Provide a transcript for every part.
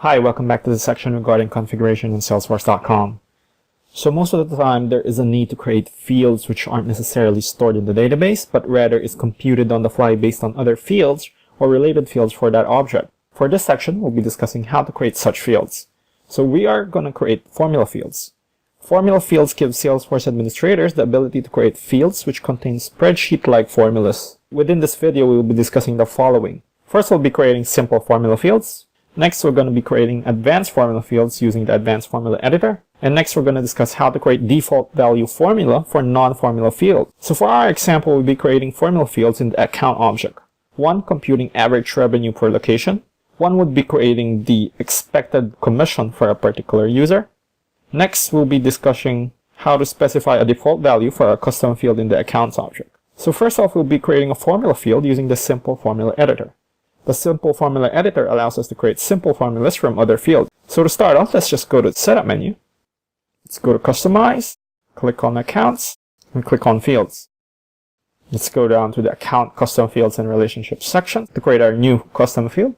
Hi, welcome back to the section regarding configuration in Salesforce.com. So most of the time there is a need to create fields which aren't necessarily stored in the database, but rather is computed on the fly based on other fields or related fields for that object. For this section, we'll be discussing how to create such fields. So we are going to create formula fields. Formula fields give Salesforce administrators the ability to create fields which contain spreadsheet-like formulas. Within this video, we will be discussing the following. First, we'll be creating simple formula fields. Next, we're going to be creating advanced formula fields using the advanced formula editor. And next, we're going to discuss how to create default value formula for non-formula fields. So for our example, we'll be creating formula fields in the account object. One, computing average revenue per location. One would be creating the expected commission for a particular user. Next, we'll be discussing how to specify a default value for a custom field in the accounts object. So first off, we'll be creating a formula field using the simple formula editor. The simple formula editor allows us to create simple formulas from other fields. So to start off, let's just go to the setup menu. Let's go to customize, click on accounts, and click on fields. Let's go down to the account custom fields and relationships section to create our new custom field.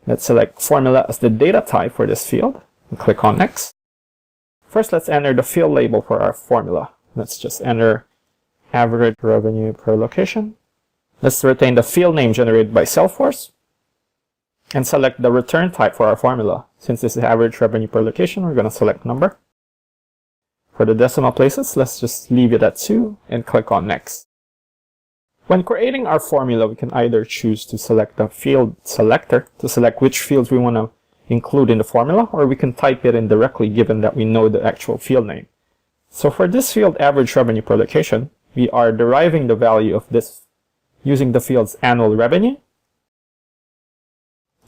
Let's select formula as the data type for this field and click on next. First, let's enter the field label for our formula. Let's just enter average revenue per location. Let's retain the field name generated by Salesforce and select the return type for our formula. Since this is average revenue per location, we're going to select number. For the decimal places, let's just leave it at 2 and click on next. When creating our formula, we can either choose to select the field selector to select which fields we want to include in the formula, or we can type it in directly given that we know the actual field name. So for this field, average revenue per location, we are deriving the value of this using the field's annual revenue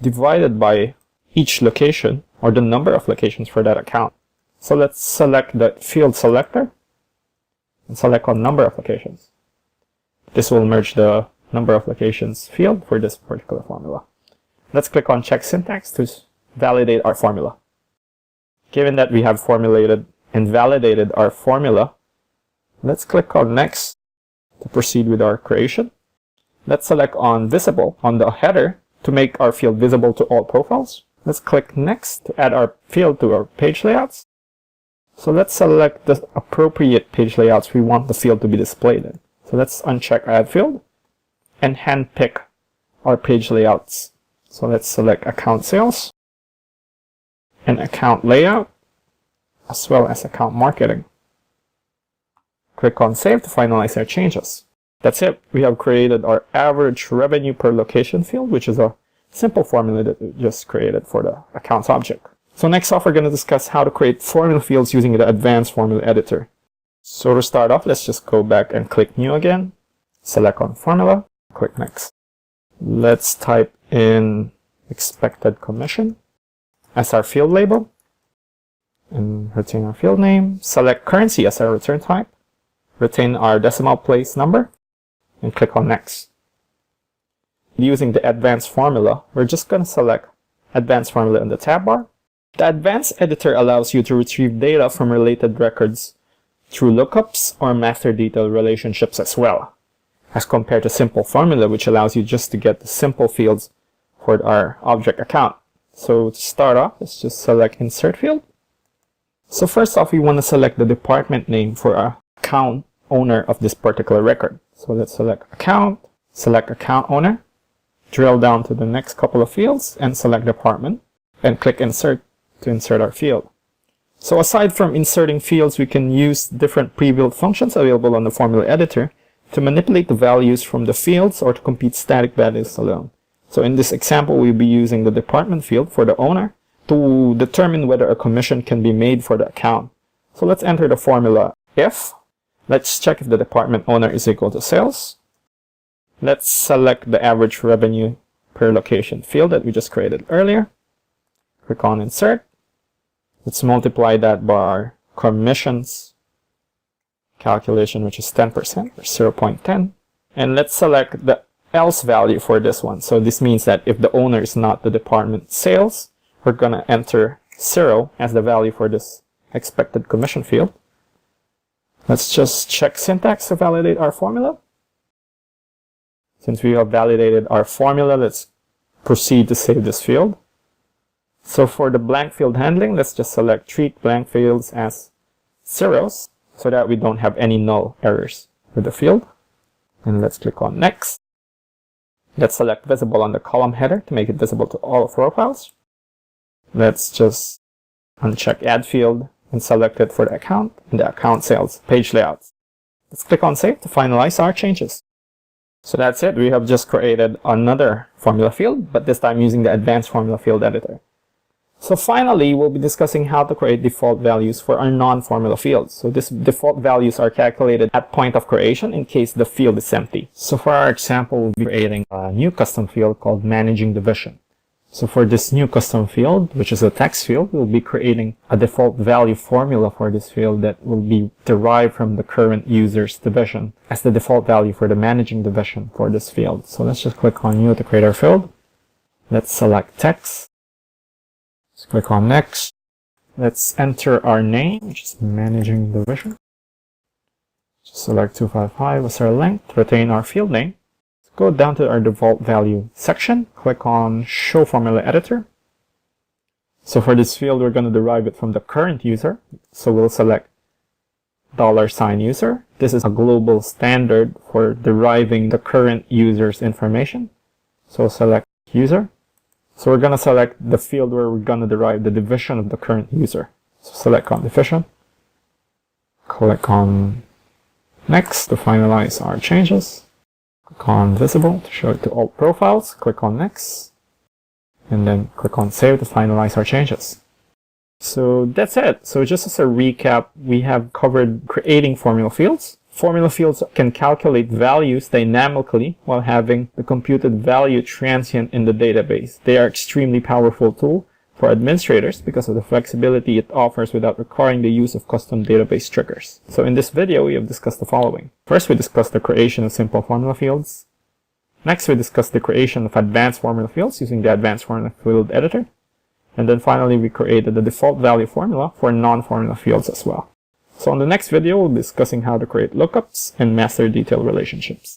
divided by each location or the number of locations for that account. So let's select the field selector and select on number of locations. This will merge the number of locations field for this particular formula. Let's click on check syntax to validate our formula. Given that we have formulated and validated our formula, let's click on next to proceed with our creation. Let's select on visible on the header to make our field visible to all profiles. Let's click next to add our field to our page layouts. So let's select the appropriate page layouts we want the field to be displayed in. So let's uncheck add field and handpick our page layouts. So let's select account sales and account layout as well as account marketing. Click on save to finalize our changes. That's it. We have created our average revenue per location field, which is a simple formula that we just created for the accounts object. So next off, we're going to discuss how to create formula fields using the advanced formula editor. So to start off, let's just go back and click new again. Select on formula, click next. Let's type in expected commission as our field label and retain our field name. Select currency as our return type. Retain our decimal place number and click on next. Using the advanced formula, we're just going to select advanced formula in the tab bar. The advanced editor allows you to retrieve data from related records through lookups or master detail relationships as well, as compared to simple formula, which allows you just to get the simple fields for our object account. So to start off, let's just select insert field. So first off, we want to select the department name for our account owner of this particular record. So let's select account, select account owner, drill down to the next couple of fields and select department and click insert to insert our field. So aside from inserting fields, we can use different pre-built functions available on the formula editor to manipulate the values from the fields or to compute static values alone. So in this example, we'll be using the department field for the owner to determine whether a commission can be made for the account. So let's enter the formula if. Let's check if the department owner is equal to sales. Let's select the average revenue per location field that we just created earlier. Click on insert. Let's multiply that by our commissions calculation, which is 10% or 0.10. And let's select the else value for this one. So this means that if the owner is not the department sales, we're going to enter 0 as the value for this expected commission field. Let's just check syntax to validate our formula. Since we have validated our formula, let's proceed to save this field. So for the blank field handling, let's just select treat blank fields as zeros so that we don't have any null errors with the field. And let's click on next. Let's select visible on the column header to make it visible to all of row files. Let's just uncheck add field and select it for the account and the account sales page layouts. Let's click on save to finalize our changes. So that's it. We have just created another formula field, but this time using the advanced formula field editor. So finally, we'll be discussing how to create default values for our non-formula fields. So these default values are calculated at point of creation in case the field is empty. So for our example, we'll be creating a new custom field called managing division. So for this new custom field, which is a text field, we'll be creating a default value formula for this field that will be derived from the current user's division as the default value for the managing division for this field. So let's just click on new to create our field. Let's select text. Let's click on next. Let's enter our name, which is managing division. Just select 255 as our length, retain our field name. Let's go down to our default value section, click on show formula editor. So for this field, we're going to derive it from the current user. So we'll select $user. This is a global standard for deriving the current user's information. So select user. So we're going to select the field where we're going to derive the division of the current user. So select on division. Click on next to finalize our changes. Click on visible to show it to all profiles. Click on next. And then click on save to finalize our changes. So that's it. So just as a recap, we have covered creating formula fields. Formula fields can calculate values dynamically while having the computed value transient in the database. They are an extremely powerful tool for administrators because of the flexibility it offers without requiring the use of custom database triggers. So in this video, we have discussed the following. First, we discussed the creation of simple formula fields. Next, we discussed the creation of advanced formula fields using the advanced formula field editor. And then finally, we created the default value formula for non-formula fields as well. So on the next video, we'll be discussing how to create lookups and master detail relationships.